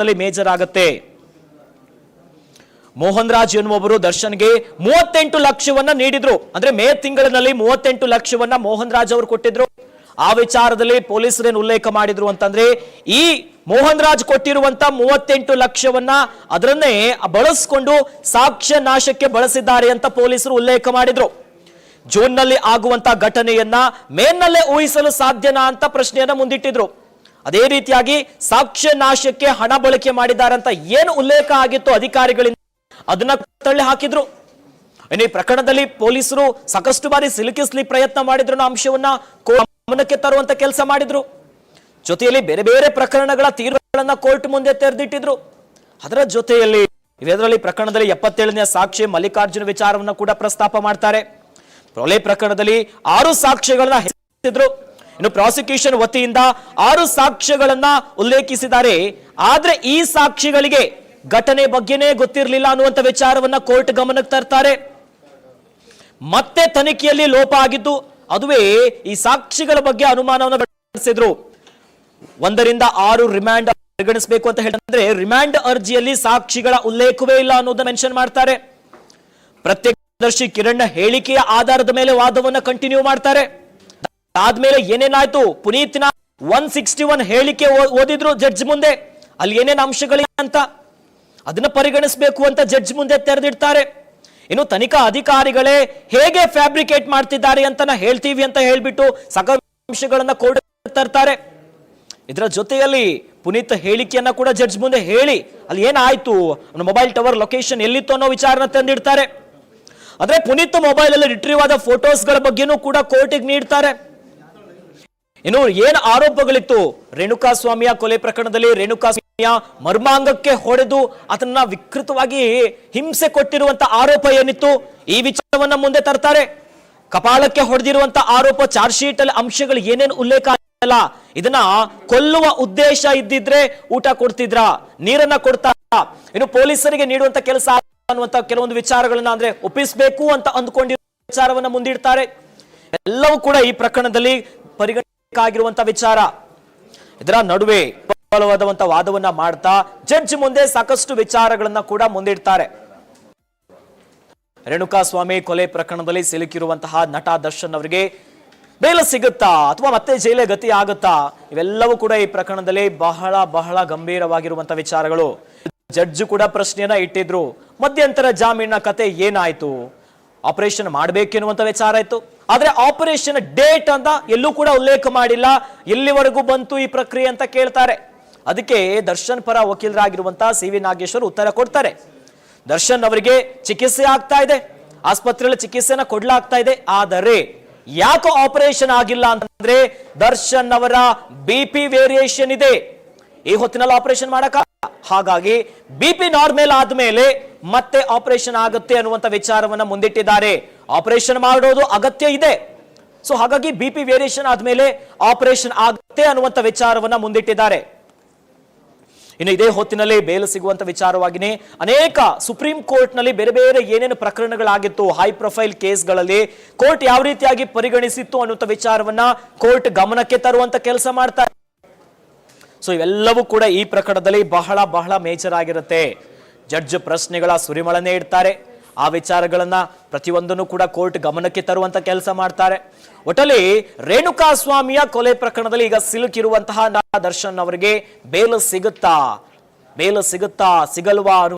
ಪ್ರಕರಣದಲ್ಲಿ ಮೇಜರ್ ಆಗುತ್ತೆ. ಮೋಹನ್ ರಾಜ್ ಎನ್ನುವವರು ದರ್ಶನ್ಗೆ 38 ಲಕ್ಷವನ್ನ ನೀಡಿದ್ರು. ಅಂದ್ರೆ ಮೇ ತಿಂಗಳಿನಲ್ಲಿ 38 ಲಕ್ಷವನ್ನ ಮೋಹನ್ ರಾಜ್ ಅವರು ಕೊಟ್ಟಿದ್ರು. ಆ ವಿಚಾರದಲ್ಲಿ ಪೊಲೀಸರೇನು ಉಲ್ಲೇಖ ಮಾಡಿದ್ರು ಅಂತಂದ್ರೆ, ಈ ಮೋಹನ್ ರಾಜ್ ಕೊಟ್ಟಿರುವಂತ 38 ಲಕ್ಷವನ್ನ ಅದರನ್ನೇ ಬಳಸಿಕೊಂಡು ಸಾಕ್ಷ್ಯ ನಾಶಕ್ಕೆ ಬಳಸಿದ್ದಾರೆ ಅಂತ ಪೊಲೀಸರು ಉಲ್ಲೇಖ ಮಾಡಿದ್ರು. ಜೂನ್ ನಲ್ಲಿ ಆಗುವಂತ ಘಟನೆಯನ್ನ ಮೇನಲ್ಲೇ ಊಹಿಸಲು ಸಾಧ್ಯನಾ ಅಂತ ಪ್ರಶ್ನೆಯನ್ನ ಮುಂದಿಟ್ಟಿದ್ರು. ಅದೇ ರೀತಿಯಾಗಿ ಸಾಕ್ಷ್ಯ ನಾಶಕ್ಕೆ ಹಣ ಬಳಕೆ ಮಾಡಿದ್ದಾರೆ ಅಂತ ಏನು ಉಲ್ಲೇಖ ಆಗಿತ್ತು ಅಧಿಕಾರಿಗಳಿಂದ, ಅದನ್ನ ತಳ್ಳಿ ಹಾಕಿದ್ರು. ಈ ಪ್ರಕರಣದಲ್ಲಿ ಪೊಲೀಸರು ಸಾಕಷ್ಟು ಬಾರಿ ಸಿಲುಕಿಸಲಿ ಪ್ರಯತ್ನ ಮಾಡಿದ್ರು ಅನ್ನೋ ಅಂಶವನ್ನ ಗಮನಕ್ಕೆ ತರುವಂತ ಕೆಲಸ ಮಾಡಿದ್ರು. ಜೊತೆಯಲ್ಲಿ ಬೇರೆ ಬೇರೆ ಪ್ರಕರಣಗಳ ತೀರ್ಪುಗಳನ್ನ ಕೋರ್ಟ್ ಮುಂದೆ ತೆರೆದಿಟ್ಟಿದ್ರು. ಅದರ ಜೊತೆಯಲ್ಲಿ ಇದರಲ್ಲಿ ಪ್ರಕರಣದಲ್ಲಿ 77ನೇ ಸಾಕ್ಷಿ ಮಲ್ಲಿಕಾರ್ಜುನ ವಿಚಾರವನ್ನ ಕೂಡ ಪ್ರಸ್ತಾಪ ಮಾಡ್ತಾರೆ. ಪ್ರೊಲೆ ಪ್ರಕರಣದಲ್ಲಿ 6 ಸಾಕ್ಷ್ಯಗಳನ್ನ ಹೆಚ್ಚಿಸಿದ್ರು. ಇನ್ನು ಪ್ರಾಸಿಕ್ಯೂಷನ್ ವತಿಯಿಂದ 6 ಸಾಕ್ಷ್ಯಗಳನ್ನ ಉಲ್ಲೇಖಿಸಿದ್ದಾರೆ. ಆದ್ರೆ ಈ ಸಾಕ್ಷಿಗಳಿಗೆ ಘಟನೆ ಬಗ್ಗೆನೇ ಗೊತ್ತಿರಲಿಲ್ಲ ಅನ್ನುವಂತ ವಿಚಾರವನ್ನ ಕೋರ್ಟ್ ಗಮನಕ್ಕೆ ತರ್ತಾರೆ. ಮತ್ತೆ ತನಿಖೆಯಲ್ಲಿ ಲೋಪ ಆಗಿದ್ದು, ಅದುವೇ ಈ ಸಾಕ್ಷಿಗಳ ಬಗ್ಗೆ ಅನುಮಾನವನ್ನು ವ್ಯಕ್ತಪಡಿಸಿದ್ರು. 1 ರಿಂದ 6 ರಿಮ್ಯಾಂಡ್ ಪರಿಗಣಿಸಬೇಕು ಅಂತ ಹೇಳಿದ್ರೆ ರಿಮ್ಯಾಂಡ್ ಅರ್ಜಿಯಲ್ಲಿ ಸಾಕ್ಷಿಗಳ ಉಲ್ಲೇಖವೇ ಇಲ್ಲ ಅನ್ನೋದನ್ನ ಮೆನ್ಷನ್ ಮಾಡ್ತಾರೆ. ಪ್ರತ್ಯಕ್ಷದರ್ಶಿ ಕಿರಣ್ ಹೇಳಿಕೆಯ ಆಧಾರದ ಮೇಲೆ ವಾದವನ್ನ ಕಂಟಿನ್ಯೂ ಮಾಡ್ತಾರೆ. ಆದ್ಮೇಲೆ ಏನೇನಾಯ್ತು, ಪುನೀತ್ನ 161 ಹೇಳಿಕೆ ಓದಿದ್ರು ಜಡ್ಜ್ ಮುಂದೆ. ಅಲ್ಲಿ ಏನೇನು ಅಂಶಗಳಿವೆ ಅಂತ ಅದನ್ನ ಪರಿಗಣಿಸಬೇಕು ಅಂತ ಜಡ್ಜ್ ಮುಂದೆ ತೆರೆದಿಡ್ತಾರೆ. ಇನ್ನು ತನಿಖಾ ಅಧಿಕಾರಿಗಳೇ ಹೇಗೆ ಫ್ಯಾಬ್ರಿಕೇಟ್ ಮಾಡ್ತಿದ್ದಾರೆ ಅಂತ ಹೇಳ್ತೀವಿ ಅಂತ ಹೇಳ್ಬಿಟ್ಟು ಸಾಕಷ್ಟು ಅಂಶಗಳನ್ನ ಕೋರ್ಟ್ ತರ್ತಾರೆ. ಇದರ ಜೊತೆಯಲ್ಲಿ ಪುನೀತ್ ಹೇಳಿಕೆಯನ್ನ ಕೂಡ ಜಡ್ಜ್ ಮುಂದೆ ಹೇಳಿ ಅಲ್ಲಿ ಏನಾಯ್ತು, ಮೊಬೈಲ್ ಟವರ್ ಲೊಕೇಶನ್ ಎಲ್ಲಿತ್ತು ಅನ್ನೋ ವಿಚಾರನ ತಂದಿಡ್ತಾರೆ. ಆದ್ರೆ ಪುನೀತ್ ಮೊಬೈಲ್ ಅಲ್ಲಿ ರಿಟ್ರೀವ್ ಆದ ಫೋಟೋಸ್ಗಳ ಬಗ್ಗೆನೂ ಕೂಡ ಕೋರ್ಟಿಗೆ ನೀಡ್ತಾರೆ. ಇನ್ನು ಏನು ಆರೋಪಗಳಿತ್ತು, ರೇಣುಕಾಸ್ವಾಮಿಯ ಕೊಲೆ ಪ್ರಕರಣದಲ್ಲಿ ರೇಣುಕಾಸ್ವಾಮಿಯ ಮರ್ಮಾಂಗಕ್ಕೆ ಹೊಡೆದು ಅದನ್ನ ವಿಕೃತವಾಗಿ ಹಿಂಸೆ ಕೊಟ್ಟಿರುವಂತ ಆರೋಪ ಏನಿತ್ತು, ಈ ವಿಚಾರವನ್ನ ಮುಂದೆ ತರ್ತಾರೆ. ಕಪಾಳಕ್ಕೆ ಹೊಡೆದಿರುವಂತ ಆರೋಪ ಚಾರ್ಜ್ ಶೀಟ್ ಅಲ್ಲಿ ಅಂಶಗಳು ಏನೇನು ಉಲ್ಲೇಖ ಆಗಿಲ್ಲ, ಇದನ್ನ ಕೊಲ್ಲುವ ಉದ್ದೇಶ ಇದ್ದಿದ್ರೆ ಊಟ ಕೊಡ್ತಿದ್ರ, ನೀರನ್ನ ಕೊಡ್ತಾರ, ಇನ್ನು ಪೊಲೀಸರಿಗೆ ನೀಡುವಂತ ಕೆಲಸ ಅನ್ನುವಂತ ಕೆಲವೊಂದು ವಿಚಾರಗಳನ್ನ ಅಂದ್ರೆ ಒಪ್ಪಿಸಬೇಕು ಅಂತ ಅಂದ್ಕೊಂಡಿರೋ ವಿಚಾರವನ್ನ ಮುಂದಿಡ್ತಾರೆ. ಎಲ್ಲವೂ ಕೂಡ ಈ ಪ್ರಕರಣದಲ್ಲಿ ಪರಿಗಣಿಸಲಾಗಿರುವಂತ ವಿಚಾರ. ಇದರ ನಡುವೆ ಪ್ರಬಲವಾದಂತ ವಾದವನ್ನ ಮಾಡ್ತಾ ಜಡ್ಜ್ ಮುಂದೆ ಸಾಕಷ್ಟು ವಿಚಾರಗಳನ್ನ ಕೂಡ ಮುಂದಿಡ್ತಾರೆ. ರೇಣುಕಾಸ್ವಾಮಿ ಕೊಲೆ ಪ್ರಕರಣದಲ್ಲಿ ಸಿಲುಕಿರುವಂತಹ ನಟ ದರ್ಶನ್ ಅವರಿಗೆ ಬೇಲ್ ಸಿಗುತ್ತಾ ಅಥವಾ ಮತ್ತೆ ಜೈಲೇ ಗತಿ ಆಗುತ್ತಾ, ಇವೆಲ್ಲವೂ ಕೂಡ ಈ ಪ್ರಕರಣದಲ್ಲಿ ಬಹಳ ಬಹಳ ಗಂಭೀರವಾಗಿರುವಂತಹ ವಿಚಾರಗಳು. ಜಡ್ಜ್ ಕೂಡ ಪ್ರಶ್ನೆಯನ್ನ ಇಟ್ಟಿದ್ರು, ಮಧ್ಯಂತರ ಜಾಮೀನಿನ ಕತೆ ಏನಾಯ್ತು, ಆಪರೇಷನ್ ಮಾಡಬೇಕೆನ್ನುವಂತ ವಿಚಾರ ಇತ್ತು. ಆದ್ರೆ ಆಪರೇಷನ್ ಡೇಟ್ ಅಂತ ಎಲ್ಲೂ ಕೂಡ ಉಲ್ಲೇಖ ಮಾಡಿಲ್ಲ, ಎಲ್ಲಿವರೆಗೂ ಬಂತು ಈ ಪ್ರಕ್ರಿಯೆ ಅಂತ ಕೇಳ್ತಾರೆ. ಅದಕ್ಕೆ ದರ್ಶನ್ ಪರ ವಕೀಲರಾಗಿರುವಂತಹ ಸಿ ವಿ ನಾಗೇಶ್ವರ್ ಉತ್ತರ ಕೊಡ್ತಾರೆ. ದರ್ಶನ್ ಅವರಿಗೆ ಚಿಕಿತ್ಸೆ ಆಗ್ತಾ ಇದೆ, ಆಸ್ಪತ್ರೆಯಲ್ಲಿ ಚಿಕಿತ್ಸೆನ ಕೊಡ್ಲಾಗ್ತಾ ಇದೆ, ಆದರೆ ಯಾಕೋ ಆಪರೇಷನ್ ಆಗಿಲ್ಲ ಅಂತಂದ್ರೆ ದರ್ಶನ್ ಅವರ BP ವೇರಿಯೇಷನ್ ಇದೆ, ಈ ಹೊತ್ತಿನಲ್ಲಿ ಆಪರೇಷನ್ ಮಾಡಕ, ಹಾಗಾಗಿ BP ನಾರ್ಮಲ್ ಆದ್ಮೇಲೆ ಮತ್ತೆ ಆಪರೇಷನ್ ಆಗುತ್ತೆ ಅನ್ನುವಂತ ವಿಚಾರವನ್ನ ಮುಂದಿಟ್ಟಿದ್ದಾರೆ. ಆಪರೇಷನ್ ಮಾಡೋದು ಅಗತ್ಯ ಇದೆ, ಸೊ ಹಾಗಾಗಿ BP ವೇರಿಯೇಷನ್ ಆದ್ಮೇಲೆ ಆಪರೇಷನ್ ಆಗುತ್ತೆ ಅನ್ನುವಂತ ವಿಚಾರವನ್ನ ಮುಂದಿಟ್ಟಿದ್ದಾರೆ. ಇನ್ನು ಇದೇ ಹೊತ್ತಿನಲ್ಲಿ ಬೇಲ್ ಸಿಗುವಂತ ವಿಚಾರವಾಗಿನೇ ಅನೇಕ ಸುಪ್ರೀಂ ಕೋರ್ಟ್ ನಲ್ಲಿ ಬೇರೆ ಬೇರೆ ಏನೇನು ಪ್ರಕರಣಗಳಾಗಿತ್ತು, ಹೈ ಪ್ರೊಫೈಲ್ ಕೇಸ್ಗಳಲ್ಲಿ ಕೋರ್ಟ್ ಯಾವ ರೀತಿಯಾಗಿ ಪರಿಗಣಿಸಿತ್ತು ಅನ್ನುವಂತ ವಿಚಾರವನ್ನ ಕೋರ್ಟ್ ಗಮನಕ್ಕೆ ತರುವಂತ ಕೆಲಸ ಮಾಡ್ತಾರೆ. ಸೊ ಇವೆಲ್ಲವೂ ಕೂಡ ಈ ಪ್ರಕರಣದಲ್ಲಿ ಬಹಳ ಬಹಳ ಮೇಜರ್ ಆಗಿರುತ್ತೆ. ಜಡ್ಜ್ ಪ್ರಶ್ನೆಗಳ ಸುರಿಮಳನೆ ಇಡ್ತಾರೆ, ಆ ವಿಚಾರಗಳನ್ನ ಪ್ರತಿಯೊಂದನ್ನು ಕೂಡ ಕೋರ್ಟ್ ಗಮನಕ್ಕೆ ತರುವಂತ ಕೆಲಸ ಮಾಡ್ತಾರೆ. ಒಟ್ಟಲ್ಲಿ ರೇಣುಕಾಸ್ವಾಮಿಯ ಕೊಲೆ ಪ್ರಕರಣದಲ್ಲಿ ಈಗ ಸಿಲುಕಿರುವಂತಹ ದರ್ಶನ್ ಅವರಿಗೆ ಬೇಲ್ ಸಿಗುತ್ತಾ, ಸಿಗಲ್ವಾ